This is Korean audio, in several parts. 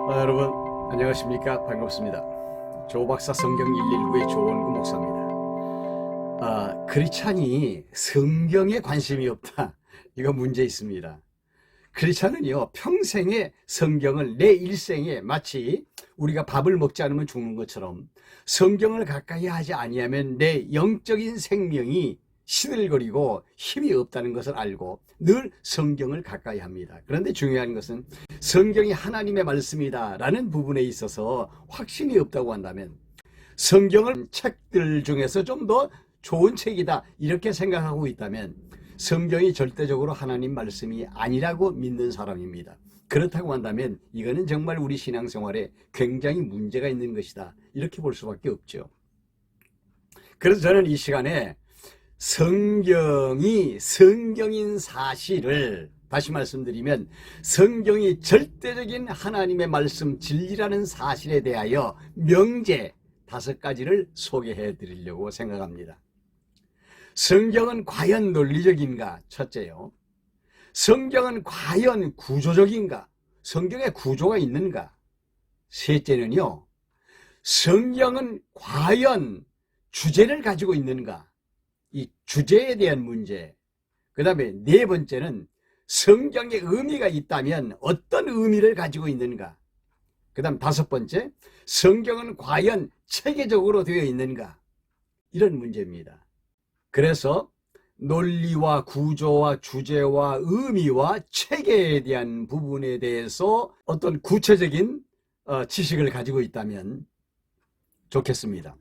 여러분 안녕하십니까? 반갑습니다. 조박사 성경 119의 조원구 목사입니다. 크리스찬이 성경에 관심이 없다, 이거 문제 있습니다. 크리스찬은요, 평생에 성경을 내 일생에 마치 우리가 밥을 먹지 않으면 죽는 것처럼 성경을 가까이 하지 아니하면 내 영적인 생명이 시들거리고 힘이 없다는 것을 알고 늘 성경을 가까이 합니다. 그런데 중요한 것은 성경이 하나님의 말씀이다 라는 부분에 있어서 확신이 없다고 한다면, 성경을 책들 중에서 좀 더 좋은 책이다 이렇게 생각하고 있다면 성경이 절대적으로 하나님 말씀이 아니라고 믿는 사람입니다. 그렇다고 한다면 이거는 정말 우리 신앙생활에 굉장히 문제가 있는 것이다, 이렇게 볼 수밖에 없죠. 그래서 저는 이 시간에 성경이 성경인 사실을 다시 말씀드리면, 성경이 절대적인 하나님의 말씀 진리라는 사실에 대하여 명제 5가지를 소개해 드리려고 생각합니다. 성경은 과연 논리적인가? 첫째요. 성경은 과연 구조적인가? 성경에 구조가 있는가? 셋째는요, 성경은 과연 주제를 가지고 있는가? 이 주제에 대한 문제. 그 다음에 네 번째는 성경에 의미가 있다면 어떤 의미를 가지고 있는가? 그 다음 5번째, 성경은 과연 체계적으로 되어 있는가? 이런 문제입니다. 그래서 논리와 구조와 주제와 의미와 체계에 대한 부분에 대해서 어떤 구체적인 지식을 가지고 있다면 좋겠습니다.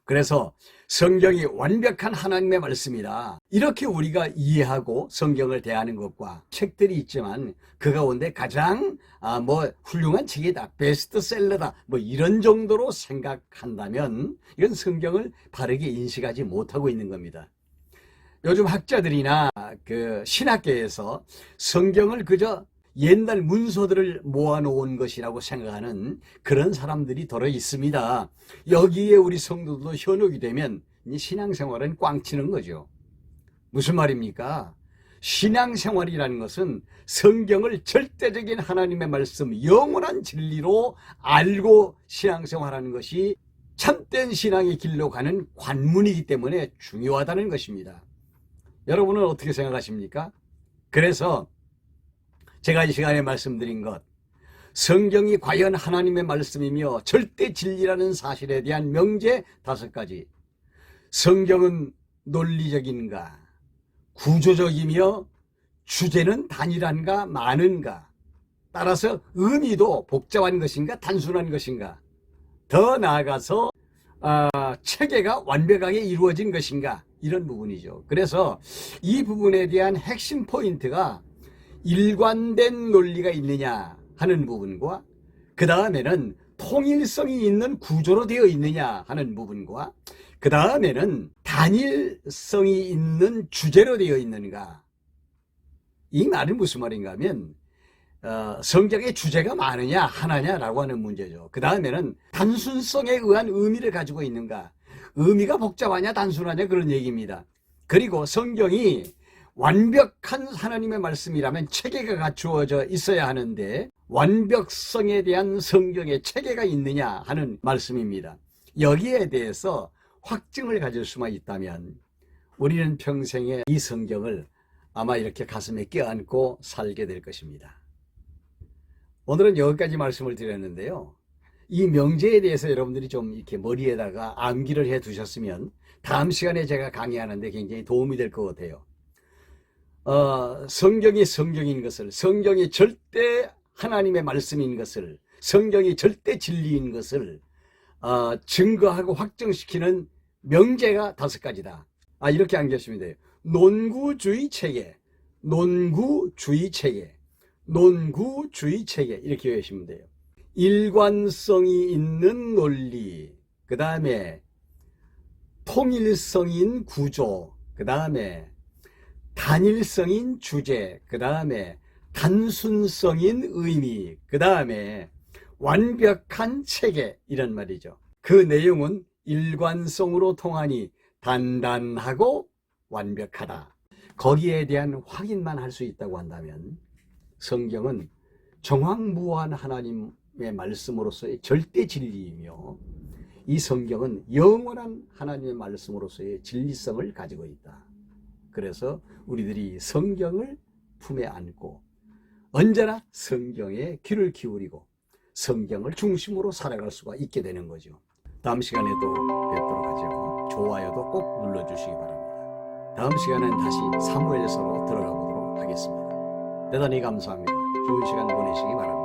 그래서 성경이 완벽한 하나님의 말씀이다, 이렇게 우리가 이해하고 성경을 대하는 것과, 책들이 있지만 그 가운데 가장 훌륭한 책이다, 베스트셀러다, 이런 정도로 생각한다면 이건 성경을 바르게 인식하지 못하고 있는 겁니다. 요즘 학자들이나 신학계에서 성경을 그저 옛날 문서들을 모아놓은 것이라고 생각하는 그런 사람들이 더러 있습니다. 여기에 우리 성도도 현혹이 되면 신앙생활은 꽝치는 거죠. 무슨 말입니까? 신앙생활이라는 것은 성경을 절대적인 하나님의 말씀, 영원한 진리로 알고 신앙생활하는 것이 참된 신앙의 길로 가는 관문이기 때문에 중요하다는 것입니다. 여러분은 어떻게 생각하십니까? 그래서 제가 이 시간에 말씀드린 것, 성경이 과연 하나님의 말씀이며 절대 진리라는 사실에 대한 명제 5가지. 성경은 논리적인가? 구조적이며 주제는 단일한가 많은가? 따라서 의미도 복잡한 것인가 단순한 것인가? 더 나아가서 체계가 완벽하게 이루어진 것인가? 이런 부분이죠. 그래서 이 부분에 대한 핵심 포인트가 일관된 논리가 있느냐 하는 부분과, 그 다음에는 통일성이 있는 구조로 되어 있느냐 하는 부분과, 그 다음에는 단일성이 있는 주제로 되어 있는가. 이 말은 무슨 말인가 하면 성경의 주제가 많으냐 하나냐라고 하는 문제죠. 그 다음에는 단순성에 의한 의미를 가지고 있는가, 의미가 복잡하냐 단순하냐, 그런 얘기입니다. 그리고 성경이 완벽한 하나님의 말씀이라면 체계가 갖추어져 있어야 하는데 완벽성에 대한 성경의 체계가 있느냐 하는 말씀입니다. 여기에 대해서 확증을 가질 수만 있다면 우리는 평생에 이 성경을 아마 이렇게 가슴에 껴안고 살게 될 것입니다. 오늘은 여기까지 말씀을 드렸는데요, 이 명제에 대해서 여러분들이 좀 이렇게 머리에다가 암기를 해 두셨으면 다음 시간에 제가 강의하는데 굉장히 도움이 될 것 같아요. 성경이 성경인 것을, 성경이 절대 하나님의 말씀인 것을, 성경이 절대 진리인 것을 증거하고 확정시키는 명제가 5가지다. 이렇게 암기하시면 돼요. 논구주의 체계, 논구주의 체계, 논구주의 체계, 이렇게 외우시면 돼요. 일관성이 있는 논리, 그 다음에 통일성인 구조, 그 다음에 단일성인 주제, 그 다음에 단순성인 의미, 그 다음에 완벽한 체계, 이런 말이죠. 그 내용은 일관성으로 통하니 단단하고 완벽하다. 거기에 대한 확인만 할 수 있다고 한다면 성경은 정황무한 하나님의 하나님의 말씀으로서의 절대 진리이며 이 성경은 영원한 하나님의 말씀으로서의 진리성을 가지고 있다. 그래서 우리들이 성경을 품에 안고 언제나 성경에 귀를 기울이고 성경을 중심으로 살아갈 수가 있게 되는 거죠. 다음 시간에도 뵙도록 하죠. 좋아요도 꼭 눌러주시기 바랍니다. 다음 시간엔 다시 사무엘서로 들어가 보도록 하겠습니다. 대단히 감사합니다. 좋은 시간 보내시기 바랍니다.